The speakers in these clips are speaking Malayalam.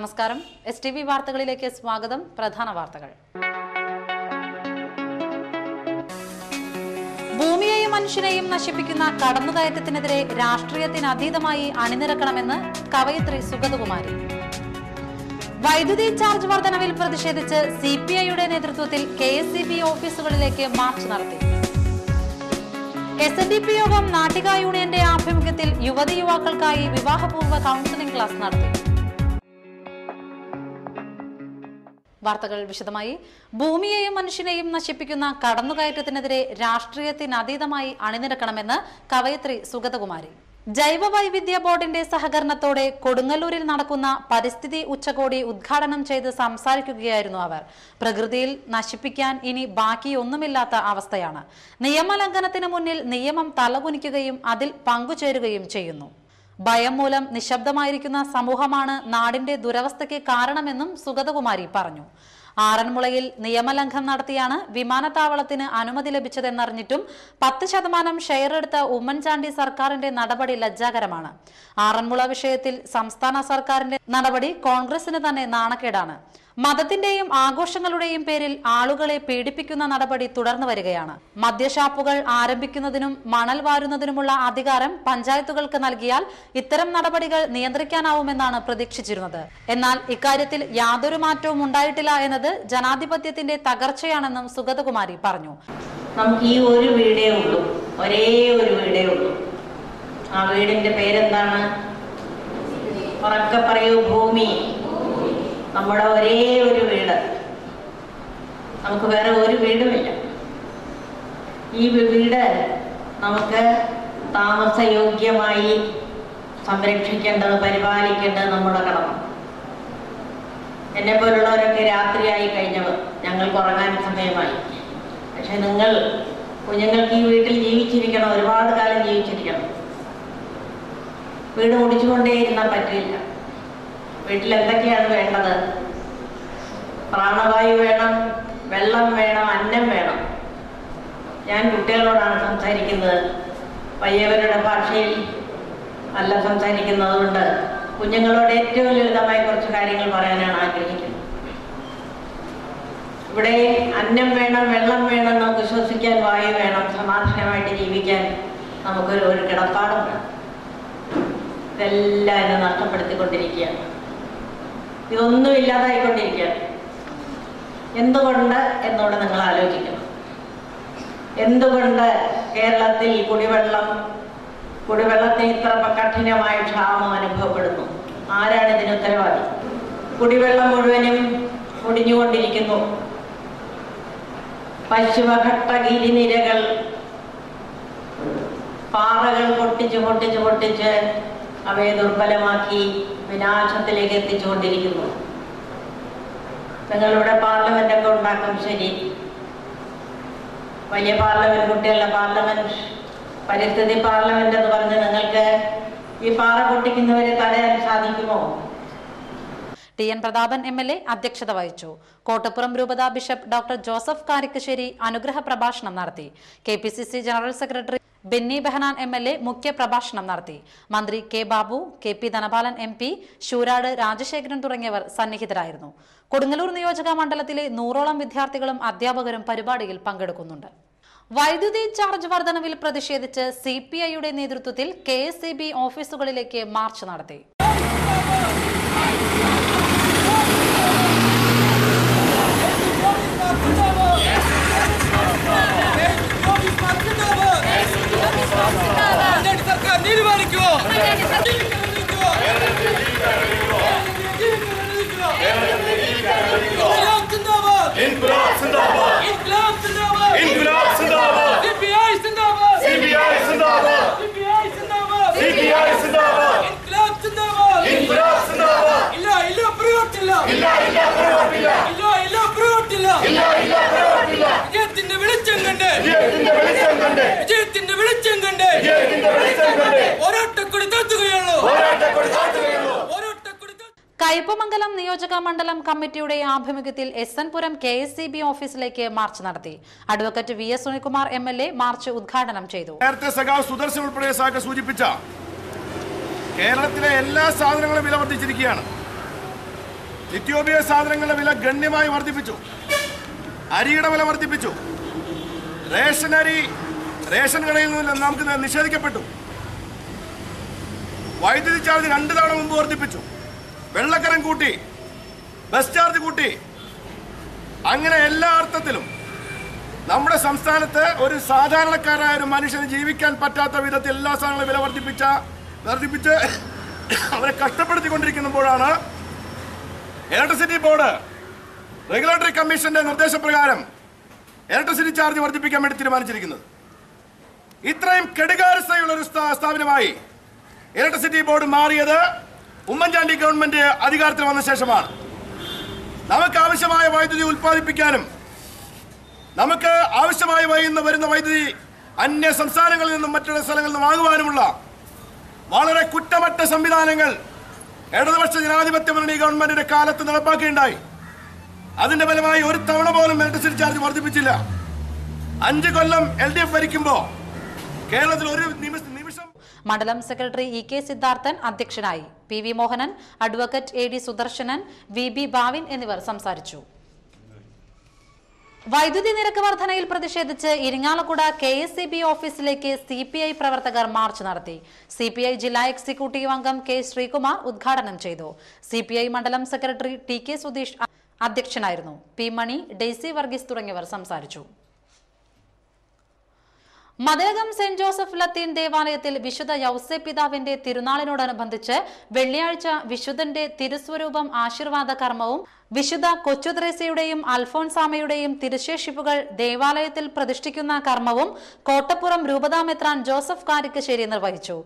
നമസ്കാരം. STV വാർത്തകളിലേക്ക് സ്വാഗതം. പ്രധാന വാർത്തകൾ. ഭൂമിയെയും മനുഷ്യനെയും നശിപ്പിക്കുന്ന കടന്നുകയറ്റത്തിനെതിരെ രാഷ്ട്രീയത്തിന് അതീതമായി അണിനിരക്കണമെന്ന് കവയിത്രി സുഗതകുമാരി. വൈദ്യുതി ചാർജ് വർധനവിൽ പ്രതിഷേധിച്ച് CPIയുടെ നേതൃത്വത്തിൽ KSEB ഓഫീസുകളിലേക്ക് മാർച്ച് നടത്തി. SNDP യോഗം നാട്ടിക യൂണിയന്റെ ആഭിമുഖ്യത്തിൽ യുവതി യുവാക്കൾക്കായി വിവാഹപൂർവ്വ കൗൺസിലിംഗ് ക്ലാസ് നടത്തി. വാർത്തകൾ വിശദമായി. ഭൂമിയെയും മനുഷ്യനെയും നശിപ്പിക്കുന്ന കടന്നുകയറ്റത്തിനെതിരെ രാഷ്ട്രീയത്തിനതീതമായി അണിനിരക്കണമെന്ന് കവയിത്രി സുഗതകുമാരി. ജൈവ വൈവിധ്യ ബോർഡിന്റെ സഹകരണത്തോടെ കൊടുങ്ങല്ലൂരിൽ നടക്കുന്ന പരിസ്ഥിതി ഉച്ചകോടി ഉദ്ഘാടനം ചെയ്ത് സംസാരിക്കുകയായിരുന്നു അവർ. പ്രകൃതിയിൽ നശിപ്പിക്കാൻ ഇനി ബാക്കിയൊന്നുമില്ലാത്ത അവസ്ഥയാണ്. നിയമലംഘനത്തിന് മുന്നിൽ നിയമം തലകുനിക്കുകയും അതിൽ പങ്കുചേരുകയും ചെയ്യുന്നു. ഭയം മൂലം നിശബ്ദമായിരിക്കുന്ന സമൂഹമാണ് നാടിന്റെ ദുരവസ്ഥയ്ക്ക് കാരണമെന്നും സുഗതകുമാരി പറഞ്ഞു. ആറന്മുളയിൽ നിയമലംഘനം നടത്തിയാണ് വിമാനത്താവളത്തിന് അനുമതി ലഭിച്ചതെന്നറിഞ്ഞിട്ടും 10% ഷെയർ എടുത്ത ഉമ്മൻചാണ്ടി സർക്കാരിന്റെ നടപടി ലജ്ജാകരമാണ്. ആറന്മുള വിഷയത്തിൽ സംസ്ഥാന സർക്കാരിന്റെ നടപടി കോൺഗ്രസിന് തന്നെ നാണക്കേടാണ്. മതത്തിന്റെയും ആഘോഷങ്ങളുടെയും പേരിൽ ആളുകളെ പീഡിപ്പിക്കുന്ന നടപടി തുടർന്നു വരികയാണ്. മദ്യഷാപ്പുകൾ ആരംഭിക്കുന്നതിനും മണൽ വാരുന്നതിനുമുള്ള അധികാരം പഞ്ചായത്തുകൾക്ക് നൽകിയാൽ ഇത്തരം നടപടികൾ നിയന്ത്രിക്കാനാവുമെന്നാണ് പ്രതീക്ഷിച്ചിരുന്നത്. എന്നാൽ ഇക്കാര്യത്തിൽ യാതൊരു മാറ്റവും ഉണ്ടായിട്ടില്ല എന്നത് ജനാധിപത്യത്തിന്റെ തകർച്ചയാണെന്നും സുഗതകുമാരി പറഞ്ഞു. നമുക്ക് ഈ ഒരു വീടേ ഉള്ളൂ, ഒരേ ഒരു വീടേ ഉള്ളൂ. ആ വീടിന്റെ പേരെന്താണ്? ഉറക്കെ പറയൂ. ഭൂമി. നമ്മുടെ ഒരേ ഒരു വീട്. നമുക്ക് വേറെ ഒരു വീടുമില്ല. ഈ വീട് നമുക്ക് താമസയോഗ്യമായി സംരക്ഷിക്കേണ്ടത്, പരിപാലിക്കേണ്ടത് നമ്മുടെ കടമ. എന്നെ പോലുള്ളവരൊക്കെ രാത്രിയായി കഴിഞ്ഞവർ, ഞങ്ങൾക്ക് ഉറങ്ങാൻ സമയമായി. പക്ഷെ കുഞ്ഞുങ്ങൾക്ക് ഈ വീട്ടിൽ ജീവിച്ചിരിക്കണം, ഒരുപാട് കാലം ജീവിച്ചിരിക്കണം. വീട് മുടിച്ചുകൊണ്ടേയിരുന്നാൽ പറ്റില്ല. വീട്ടിൽ എന്തൊക്കെയാണ് വേണ്ടത്? പ്രാണവായു വേണം, വെള്ളം വേണം, അന്നം വേണം. ഞാൻ കുട്ടികളോടാണ് സംസാരിക്കുന്നത്, വലിയവരുടെ ഭാഷയിൽ അല്ല സംസാരിക്കുന്നത് കൊണ്ട് കുഞ്ഞുങ്ങളോട് ഏറ്റവും ലളിതമായ കുറച്ച് കാര്യങ്ങൾ പറയാനാണ് ആഗ്രഹിക്കുന്നത്. ഇവിടെ അന്നം വേണം, വെള്ളം വേണം, നമുക്ക് ശ്വസിക്കാൻ വായു വേണം, സമാധാനമായിട്ട് ജീവിക്കാൻ നമുക്കൊരു കിടപ്പാടം വേണം. ഇതെല്ലാം എന്നെ നഷ്ടപ്പെടുത്തിക്കൊണ്ടിരിക്കുകയാണ്. ഇതൊന്നും ഇല്ലാതായിക്കൊണ്ടിരിക്കുകയാണ്. എന്തുകൊണ്ട് എന്നോട് നിങ്ങൾ ആലോചിക്കണം. എന്തുകൊണ്ട് കേരളത്തിൽ കുടിവെള്ളത്തിന് ഇത്ര കഠിനമായ ക്ഷാമം അനുഭവപ്പെടുന്നു? ആരാണ് ഇതിന് ഉത്തരവാദി? കുടിവെള്ളം മുഴുവനും മുടിഞ്ഞുകൊണ്ടിരിക്കുന്നു. പശ്ചിമഘട്ട ഗിരിനിരകൾ, പാറകൾ പൊട്ടിച്ച് അവയെ ദുർബലമാക്കി വിനാശത്തിലേക്ക് എത്തിച്ചുകൊണ്ടിരിക്കുന്നു. നിങ്ങളിവിടെ പാർലമെന്റൊക്കെ ഉണ്ടാക്കും, ശരി. വലിയ പാർലമെന്റ്, കുട്ടികളുടെ പാർലമെന്റ്, പരിസ്ഥിതി പാർലമെന്റ് എന്ന് പറഞ്ഞ് നിങ്ങൾക്ക് ഈ പാറ പൊട്ടിക്കുന്നവരെ തടയാൻ സാധിക്കുമോ? TN പ്രതാപൻ MLA അധ്യക്ഷത വഹിച്ചു. കോട്ടപ്പുറം രൂപത ബിഷപ്പ് ഡോക്ടർ ജോസഫ് കാരിക്കശ്ശേരി അനുഗ്രഹ പ്രഭാഷണം നടത്തി. KPCC general secretary Benny Behanan MLA മുഖ്യ പ്രഭാഷണം നടത്തി. മന്ത്രി K Babu, KP Dhanapalan MP, ശൂരാട് Rajasekharan തുടങ്ങിയവർ സന്നിഹിതരായിരുന്നു. കൊടുങ്ങല്ലൂർ നിയോജക മണ്ഡലത്തിലെ 100ഓളം വിദ്യാർത്ഥികളും അധ്യാപകരും പരിപാടിയിൽ പങ്കെടുക്കുന്നുണ്ട്. വൈദ്യുതി ചാർജ് വർധനവിൽ പ്രതിഷേധിച്ച് CPIയുടെ നേതൃത്വത്തിൽ KSEB ഓഫീസുകളിലേക്ക് മാർച്ച് നടത്തി. കയ്പമംഗലം നിയോജക മണ്ഡലം കമ്മിറ്റിയുടെ ആഭിമുഖ്യത്തിൽ SN പുരം KSEB ഓഫീസിലേക്ക് മാർച്ച് നടത്തി. Advocate VS Sunilkumar MLA March ഉദ്ഘാടനം ചെയ്തു. നേരത്തെ സഖാവ് സുദർശൻ ഉൾപ്പെടെ സൂചിപ്പിച്ച കേരളത്തിലെ എല്ലാ സാധനങ്ങളും വില വർദ്ധിച്ചിരിക്കുകയാണ്. നിത്യോപയോഗ സാധനങ്ങളുടെ വില ഗണ്യമായി വർദ്ധിപ്പിച്ചു. അരിയുടെ വില വർദ്ധിപ്പിച്ചു. റേഷൻ കടയിൽ നിന്ന് നമുക്ക് നിഷേധിക്കപ്പെട്ടു. വൈദ്യുതി ചാർജ് 2 തവണ മുമ്പ് വർദ്ധിപ്പിച്ചു. വെള്ളക്കരം കൂട്ടി, ബസ് ചാർജ് കൂട്ടി. അങ്ങനെ എല്ലാ അർത്ഥത്തിലും നമ്മുടെ സംസ്ഥാനത്ത് ഒരു സാധാരണക്കാരായ ഒരു മനുഷ്യന് ജീവിക്കാൻ പറ്റാത്ത വിധത്തിൽ എല്ലാ സാധനങ്ങളും വില വർദ്ധിപ്പിച്ച് അവരെ കഷ്ടപ്പെടുത്തിക്കൊണ്ടിരിക്കുമ്പോഴാണ് ഇലക്ട്രിസിറ്റി ബോർഡ് റെഗുലേറ്ററി കമ്മീഷന്റെ നിർദ്ദേശപ്രകാരം ഇലക്ട്രിസിറ്റി ചാർജ് വർദ്ധിപ്പിക്കാൻ വേണ്ടി തീരുമാനിച്ചിരിക്കുന്നത്. ഇത്രയും കെടുകാര്യസ്ഥയുള്ള ഒരു സ്ഥാപനമായി ഇലക്ട്രിസിറ്റി ബോർഡ് മാറിയത് ഉമ്മൻചാണ്ടി ഗവൺമെന്റ് അധികാരത്തിൽ വന്ന ശേഷമാണ്. നമുക്ക് ആവശ്യമായ വൈദ്യുതി ഉൽപ്പാദിപ്പിക്കാനും നമുക്ക് ആവശ്യമായി വരുന്ന വൈദ്യുതി അന്യ സംസ്ഥാനങ്ങളിൽ നിന്നും മറ്റുള്ള സ്ഥലങ്ങളിൽ നിന്നും വാങ്ങുവാനുമുള്ള വളരെ കുറ്റമറ്റ സംവിധാനങ്ങൾ ഇടതുപക്ഷ ജനാധിപത്യ മുന്നണി ഗവൺമെന്റിന്റെ കാലത്ത് നടപ്പാക്കുകയുണ്ടായി. അതിന്റെ ഫലമായി ഒരു തവണ പോലും ഇലക്ട്രിസിറ്റി ചാർജ് വർദ്ധിപ്പിച്ചില്ല. 5 കൊല്ലം LDF ഭരിക്കുമ്പോൾ കേരളത്തിൽ ഒരു നിമിഷം. മണ്ഡലം സെക്രട്ടറി EK സിദ്ധാർത്ഥൻ അധ്യക്ഷനായി. PV Mohanan, advocate AD Sudarsanan, VB Bhavin എന്നിവർ സംസാരിച്ചു. വൈദ്യുതി നിരക്ക് വർധനയിൽ പ്രതിഷേധിച്ച് ഇരിങ്ങാലക്കുട KSEB ഓഫീസിലേക്ക് CPI പ്രവർത്തകർ മാർച്ച് നടത്തി. CPI ജില്ലാ എക്സിക്യൂട്ടീവ് അംഗം K ശ്രീകുമാർ ഉദ്ഘാടനം ചെയ്തു. CPI മണ്ഡലം സെക്രട്ടറി TK സുധീഷ് അധ്യക്ഷനായിരുന്നു. P മണി, ഡെയ്സി വർഗീസ് തുടങ്ങിയവർ സംസാരിച്ചു. മതിലകം സെന്റ് ജോസഫ് ലത്തീൻ ദേവാലയത്തിൽ വിശുദ്ധ യൗസേ പിതാവിന്റെ തിരുനാളിനോടനുബന്ധിച്ച് വെള്ളിയാഴ്ച വിശുദ്ധന്റെ തിരുസ്വരൂപം ആശീർവാദ കർമ്മവും വിശുദ്ധ കൊച്ചുത്രേസ്യയുടെയും അൽഫോൻസാമയുടെയും തിരുശേഷിപ്പുകൾ ദേവാലയത്തിൽ പ്രതിഷ്ഠിക്കുന്ന കർമ്മവും കോട്ടപ്പുറം രൂപതാമെത്രാൻ ജോസഫ് കാരിക്കശ്ശേരി നിർവഹിച്ചു.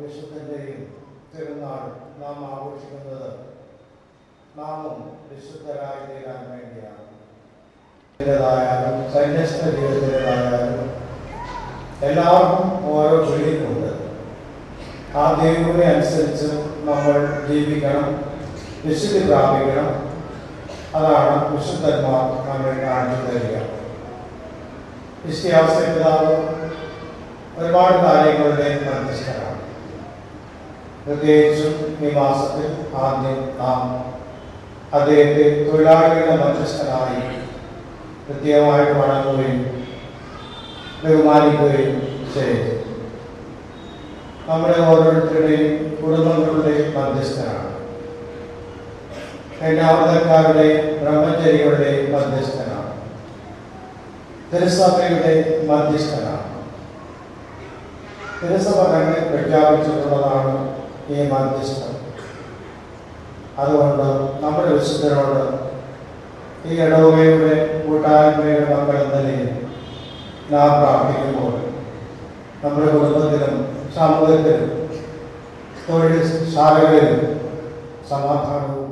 വിശുദ്ധന്റെയും തിരുനാൾ നാം ആഘോഷിക്കുന്നത് നാമും വിശുദ്ധരായി തീരാൻ വേണ്ടിയാണ്. സന്യസ്ത ജീവിതത്തിൻ്റെതായാലും എല്ലാവർക്കും ഓരോ വിളിയുണ്ട്. ആ ദൈവത്തെ അനുസരിച്ച് നമ്മൾ ജീവിക്കണം, വിശുദ്ധി പ്രാപിക്കണം. അതാണ് വിശുദ്ധന്മാർ നമ്മെ കാണിച്ചു തരിക. ക്രിസ്ത്യാവസ്ഥ പിതാവ് ഒരുപാട് കാര്യങ്ങളുടെ മധ്യസ്ഥനാണ്. പ്രത്യേകിച്ചും ഈ മാസത്തിൽ ആദ്യം നാം അദ്ദേഹത്തെ തൊഴിലാളികളുടെ മധ്യസ്ഥനായി കൃത്യമായിട്ട് വണങ്ങുകയും ബഹുമാനിക്കുകയും ചെയ്തു. നമ്മുടെ ഓരോരുത്തരുടെയും കുടുംബങ്ങളുടെയും മധ്യസ്ഥനാണ്. കന്യാവൃതക്കാരുടെയും ബ്രഹ്മചരികളുടെയും മധ്യസ്ഥനാണ്. തിരുസഭയുടെ മധ്യസ്ഥനാണ്. തിരുസഭ തന്നെ പ്രഖ്യാപിച്ചിട്ടുള്ളതാണ് ഈ മധ്യസ്ഥം. അതുകൊണ്ട് നമ്മുടെ വിശുദ്ധരോട് ഈ ഇടവകയുടെ കൂട്ടായ്മയുടെ മക്കളെന്ന നിലയിൽ നാം പ്രാർത്ഥിക്കുമ്പോൾ നമ്മുടെ കുടുംബത്തിലും സമൂഹത്തിലും തൊഴിൽ ശാലകളിലും സമാധാനവും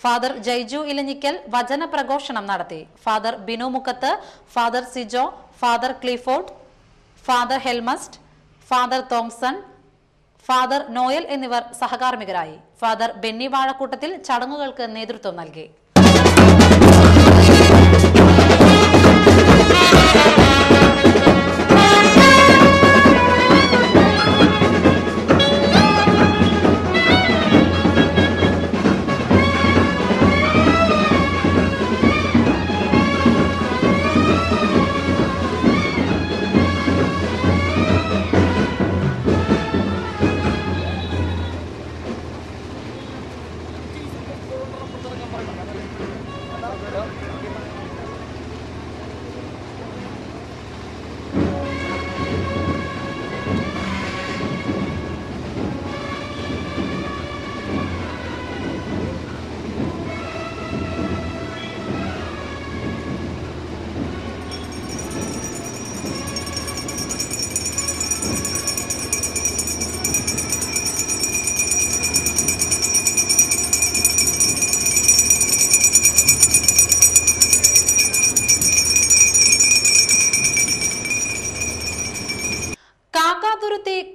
ഫാദർ ജയ്ജു ഇലഞ്ഞിക്കൽ വചന പ്രഘോഷണം നടത്തി. Father Binu Mukkath, father Sijo, father Clifford, father ഹെൽമസ്റ്റ്, ഫാദർ തോംസൺ, ഫാദർ നോയൽ എന്നിവർ സഹകാർമ്മികരായി. ഫാദർ ബെന്നി വാഴക്കൂട്ടത്തിൽ ചടങ്ങുകൾക്ക് നേതൃത്വം നൽകി.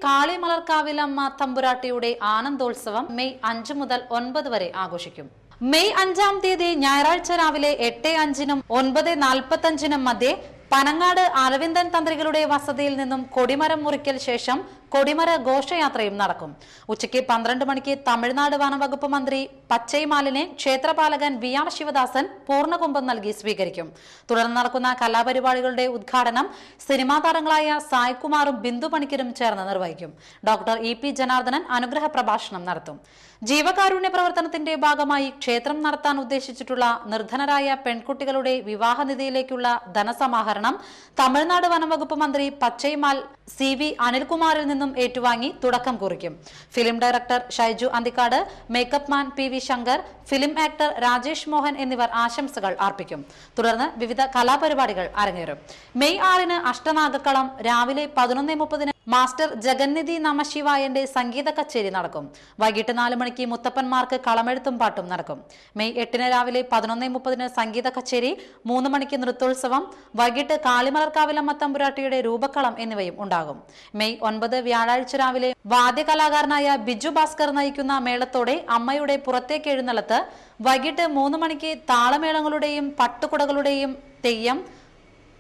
കാളിമലർക്കാവിലമ്മ തമ്പുരാട്ടിയുടെ ആനന്ദോത്സവം മെയ് 5 മുതൽ 9 വരെ ആഘോഷിക്കും. മെയ് 5-ാം തീയതി ഞായറാഴ്ച രാവിലെ 8:05-നും 9:45-നും മധ്യേ പനങ്ങാട് അരവിന്ദൻ തന്ത്രികളുടെ വസതിയിൽ നിന്നും കൊടിമരം മുറിക്കൽ ശേഷം കൊടിമര ഘോഷയാത്രയും നടക്കും. ഉച്ചയ്ക്ക് 12 മണിക്ക് തമിഴ്നാട് വനംവകുപ്പ് മന്ത്രി പച്ചൈമാലിനെ ക്ഷേത്രപാലകൻ VR ശിവദാസൻ പൂർണ്ണകുംഭം നൽകി സ്വീകരിക്കും. തുടർന്ന് നടക്കുന്ന കലാപരിപാടികളുടെ ഉദ്ഘാടനം സിനിമാ താരങ്ങളായ സായ്കുമാറും ബിന്ദു പണിക്കരും ചേർന്ന് നിർവഹിക്കും. ഡോക്ടർ EP ജനാർദ്ദനൻ അനുഗ്രഹ പ്രഭാഷണം നടത്തും. ജീവകാരുണ്യ പ്രവർത്തനത്തിന്റെ ഭാഗമായി ക്ഷേത്രം നടത്താൻ ഉദ്ദേശിച്ചിട്ടുള്ള നിർധനരായ പെൺകുട്ടികളുടെ വിവാഹനിധിയിലേക്കുള്ള ധനസമാഹരണം തമിഴ്നാട് വനംവകുപ്പ് മന്ത്രി പച്ചൈമാൽ CV അനിൽകുമാറിൽ നിന്നും ഏറ്റുവാങ്ങി തുടക്കം കുറിക്കും. Film director Shaiju Anthikad, makeup man PV Shankar, film actor Rajesh Mohan എന്നിവർ ആശംസകൾ അർപ്പിക്കും. തുടർന്ന് വിവിധ കലാപരിപാടികൾ അരങ്ങേറും. മെയ് 6-ന് അഷ്ടനാഗക്കളം, രാവിലെ 11:30-ന് മാസ്റ്റർ ജഗന്നിധി നമശിവായന്റെ സംഗീത കച്ചേരി നടക്കും. വൈകിട്ട് 4 മണിക്ക് മുത്തപ്പന്മാർക്ക് കളമെഴുത്തും പാട്ടും നടക്കും. മെയ് 8-ന് രാവിലെ 11:30-ന് സംഗീത കച്ചേരി, 3 മണിക്ക് നൃത്തോത്സവം, വൈകിട്ട് കാളിമലർക്കാവിലമ്മ തമ്പുരാട്ടിയുടെ രൂപക്കളം എന്നിവയും ഉണ്ടാകും. മെയ് 9 വ്യാഴാഴ്ച രാവിലെ വാദ്യകലാകാരനായ ബിജു ഭാസ്കർ നയിക്കുന്ന മേളത്തോടെ അമ്മയുടെ പുറത്തേക്ക് എഴുന്നള്ളത്ത്, വൈകിട്ട് 3 മണിക്ക് താളമേളങ്ങളുടെയും പട്ടുകുടകളുടെയും തെയ്യം,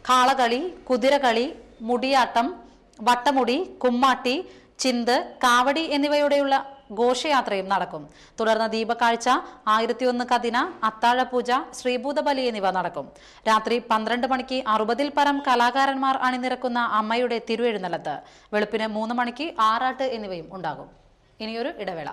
കാളകളി, കുതിരകളി, മുടിയാട്ടം, വട്ടമുടി, കുമ്മാട്ടി, ചിന്ത്, കാവടി എന്നിവയോടെയുള്ള ഘോഷയാത്രയും നടക്കും. തുടർന്ന് ദീപക്കാഴ്ച, 1001 കതിന, അത്താഴപൂജ, ശ്രീഭൂതബലി എന്നിവ നടക്കും. രാത്രി 12 മണിക്ക് 60-ൽ പരം കലാകാരന്മാർ അണിനിരക്കുന്ന അമ്മയുടെ തിരുവെഴുന്നള്ളത്ത്, വെളുപ്പിന് 3 മണിക്ക് ആറാട്ട് എന്നിവയും ഉണ്ടാകും. ഇനിയൊരു ഇടവേള.